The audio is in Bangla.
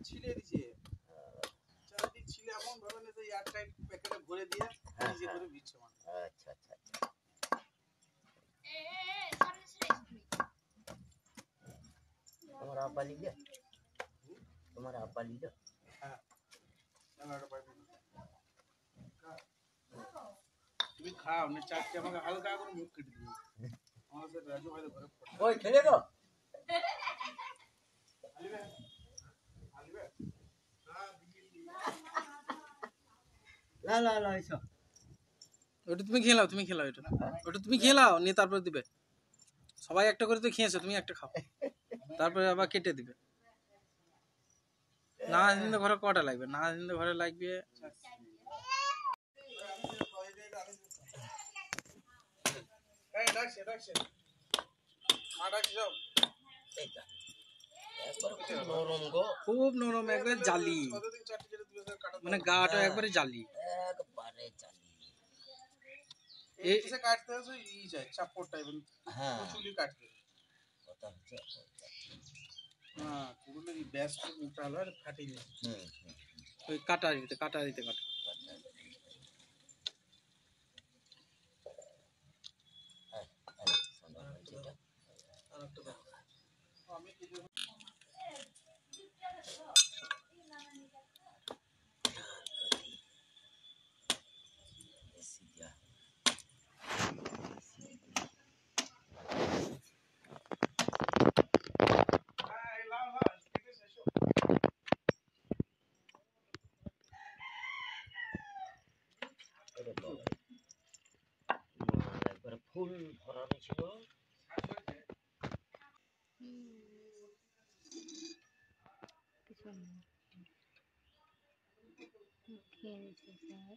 ছিলে দিছে চারদিক ছিলে এমন ভাবে না যে এয়ার টাইট প্যাকেটে ভরে দিয়ে নিজে করে দিচ্ছে মানে। আচ্ছা আচ্ছা তোমার আব্বা লিখে তোমার আব্বা লিখে হ্যাঁ তুমি খাও না চারটে আমাকে হালকা করে মুখ কেটে দিবে আমার সাথে রাজু ভাই ঘরে ওই খেলে গো আলিবে আলিবে হ্যাঁ লা লা লা এসো ওটা তুমি খেয়ে নাও ওটা তুমি খেয়ে নাও নিয়ে তারপরে দিবে সবাই একটা করে তো খেয়েছো তুমি একটা খাও তারপরে আবার কেটে দিবে না দিন ঘরে কটা লাগবে না দিন ঘরে লাগবে এই ডাকছে ডাকছে মা ডাকছে যাও এইটা একবার খুব নরম গো খুব নরম একবারে জালি কতদিন চারটে যেটা দিবে স্যার কাটা মানে গাটা একবারে জালি একবারে জালি এই কিসে কাটতে আছে ই যায় চাপড় টাইপের হ্যাঁ চুলি কাটতে কথা হচ্ছে হ্যাঁ পুরো এই ব্যাস মোটা হলো আর ফাটে যায় ওই কাটা দিতে কাটা আমি কিছু একবারে ফুল ভরানো ছিল খেয়ে নিচ্ছে স্যার